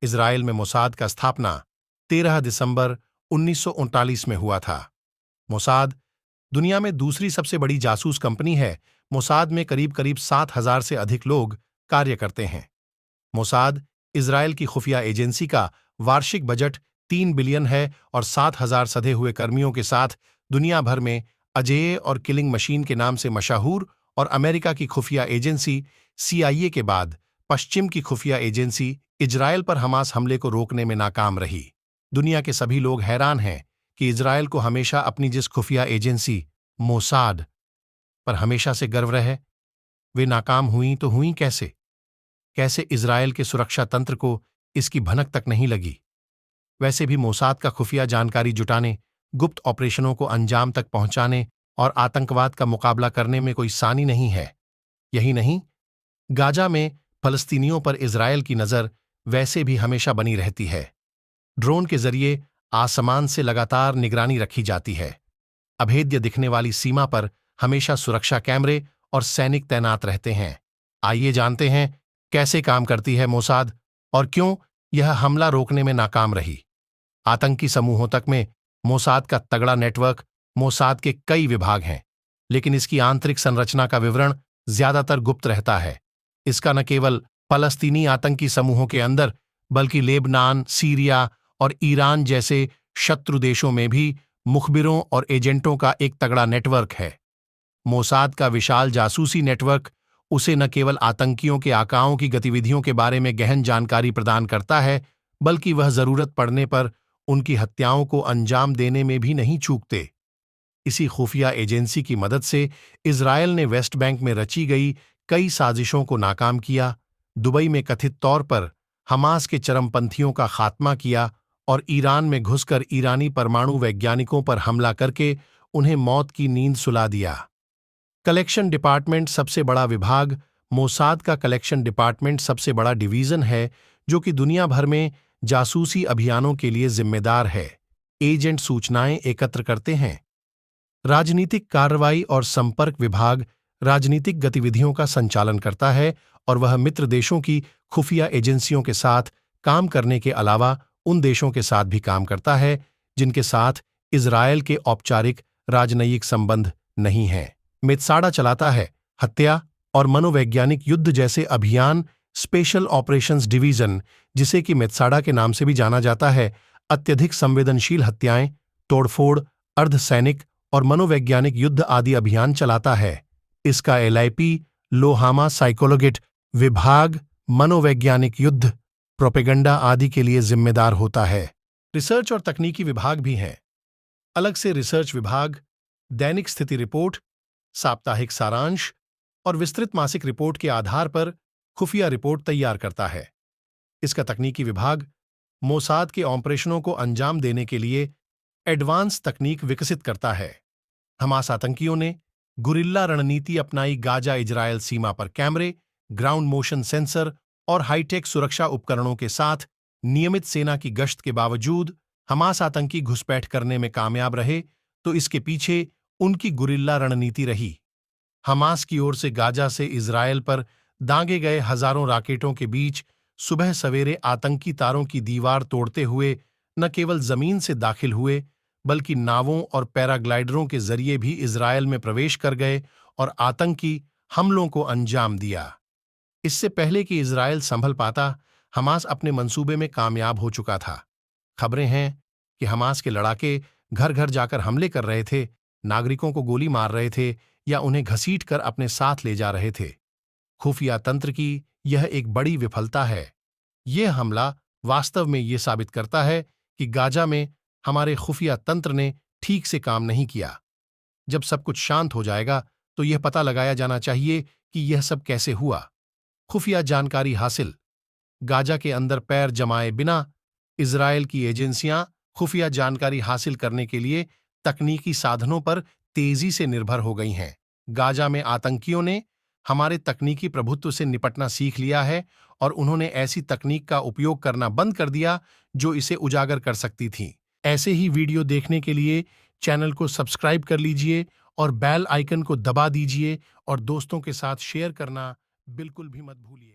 Israel में Mossad का स्थापना 13 दिसंबर 1939 में हुआ था। मोसाद दुनिया में दूसरी सबसे बड़ी जासूस कंपनी है। मोसाद में करीब करीब 7,000 से अधिक लोग कार्य करते हैं। मोसाद इजराइल की खुफिया एजेंसी का वार्षिक बजट 3 बिलियन है और 7,000 सधे हुए कर्मियों के साथ दुनिया भर में अजेय और किलिंग मशीन के नाम से मशहूर और अमेरिका की खुफिया एजेंसी CIA के बाद पश्चिम की खुफिया एजेंसी इजराइल पर हमास हमले को रोकने में नाकाम रही। दुनिया के सभी लोग हैरान हैं कि इजराइल को हमेशा अपनी जिस खुफिया एजेंसी मोसाद पर हमेशा से गर्व रहे, वे नाकाम हुई तो हुई कैसे? कैसे इजराइल के सुरक्षा तंत्र को इसकी भनक तक नहीं लगी? वैसे भी मोसाद का खुफिया जानकारी जुटाने, गुप्त ऑपरेशनों को अंजाम तक पहुंचाने और आतंकवाद का मुकाबला करने में कोई सानी नहीं है। यही नहीं, गाजा में फलस्तीनियों पर इजराइल की नजर वैसे भी हमेशा बनी रहती है। ड्रोन के जरिए आसमान से लगातार निगरानी रखी जाती है। अभेद्य दिखने वाली सीमा पर हमेशा सुरक्षा कैमरे और सैनिक तैनात रहते हैं। आइए जानते हैं कैसे काम करती है मोसाद और क्यों यह हमला रोकने में नाकाम रही। आतंकी समूहों तक में मोसाद का तगड़ा नेटवर्क। मोसाद के कई विभाग हैं, लेकिन इसकी आंतरिक संरचना का विवरण ज्यादातर गुप्त रहता है। इसका न केवल फलस्तीनी आतंकी समूहों के अंदर, बल्कि लेबनान, सीरिया और ईरान जैसे शत्रु देशों में भी मुखबिरों और एजेंटों का एक तगड़ा नेटवर्क है। मोसाद का विशाल जासूसी नेटवर्क उसे न केवल आतंकियों के आकाओं की गतिविधियों के बारे में गहन जानकारी प्रदान करता है, बल्कि वह जरूरत पड़ने पर उनकी हत्याओं को अंजाम देने में भी नहीं चूकते। इसी खुफिया एजेंसी की मदद से इजराइल ने वेस्ट बैंक में रची गई कई साजिशों को नाकाम किया, दुबई में कथित तौर पर हमास के चरमपंथियों का खात्मा किया और ईरान में घुसकर ईरानी परमाणु वैज्ञानिकों पर हमला करके उन्हें मौत की नींद सुला दिया। कलेक्शन डिपार्टमेंट सबसे बड़ा विभाग। मोसाद का कलेक्शन डिपार्टमेंट सबसे बड़ा डिवीजन है जो कि दुनिया भर में जासूसी अभियानों के लिए जिम्मेदार है। एजेंट सूचनाएं एकत्र करते हैं। राजनीतिक कार्रवाई और संपर्क विभाग राजनीतिक गतिविधियों का संचालन करता है और वह मित्र देशों की खुफिया एजेंसियों के साथ काम करने के अलावा उन देशों के साथ भी काम करता है जिनके साथ इजरायल के औपचारिक राजनयिक संबंध नहीं हैं। मेत्साडा चलाता है हत्या और मनोवैज्ञानिक युद्ध जैसे अभियान। स्पेशल ऑपरेशंस डिवीजन, जिसे कि मेत्साडा के नाम से भी जाना जाता है, अत्यधिक संवेदनशील हत्याएं, तोड़फोड़, अर्धसैनिक और मनोवैज्ञानिक युद्ध आदि अभियान चलाता है। इसका LIP लोहामा साइकोलोगिट विभाग मनोवैज्ञानिक युद्ध, प्रोपेगंडा आदि के लिए जिम्मेदार होता है। रिसर्च और तकनीकी विभाग भी हैं। अलग से रिसर्च विभाग दैनिक स्थिति रिपोर्ट, साप्ताहिक सारांश और विस्तृत मासिक रिपोर्ट के आधार पर खुफिया रिपोर्ट तैयार करता है। इसका तकनीकी विभाग मोसाद के ऑपरेशनों को अंजाम देने के लिए एडवांस तकनीक विकसित करता है। हमास आतंकियों ने गुरिल्ला रणनीति अपनाई। गाजा इजरायल सीमा पर कैमरे, ग्राउंड मोशन सेंसर और हाईटेक सुरक्षा उपकरणों के साथ नियमित सेना की गश्त के बावजूद हमास आतंकी घुसपैठ करने में कामयाब रहे, तो इसके पीछे उनकी गुरिल्ला रणनीति रही। हमास की ओर से गाजा से इजरायल पर दागे गए हजारों राकेटों के बीच सुबह सवेरे आतंकी तारों की दीवार तोड़ते हुए न केवल जमीन से दाखिल हुए, बल्कि नावों और पैराग्लाइडरों के जरिए भी इजरायल में प्रवेश कर गए और आतंकी हमलों को अंजाम दिया। इससे पहले कि इजरायल संभल पाता, हमास अपने मंसूबे में कामयाब हो चुका था। खबरें हैं कि हमास के लड़ाके घर घर जाकर हमले कर रहे थे, नागरिकों को गोली मार रहे थे या उन्हें घसीटकर अपने साथ ले जा रहे थे। खुफिया तंत्र की यह एक बड़ी विफलता है। यह हमला वास्तव में यह साबित करता है कि गाजा में हमारे खुफिया तंत्र ने ठीक से काम नहीं किया। जब सब कुछ शांत हो जाएगा तो यह पता लगाया जाना चाहिए कि यह सब कैसे हुआ। खुफिया जानकारी हासिल। गाजा के अंदर पैर जमाए बिना इजरायल की एजेंसियां खुफिया जानकारी हासिल करने के लिए तकनीकी साधनों पर तेजी से निर्भर हो गई हैं। गाजा में आतंकियों ने हमारे तकनीकी प्रभुत्व से निपटना सीख लिया है और उन्होंने ऐसी तकनीक का उपयोग करना बंद कर दिया जो इसे उजागर कर सकती थी। ऐसे ही वीडियो देखने के लिए चैनल को सब्सक्राइब कर लीजिए और बेल आइकन को दबा दीजिए और दोस्तों के साथ शेयर करना बिल्कुल भी मत भूलिए।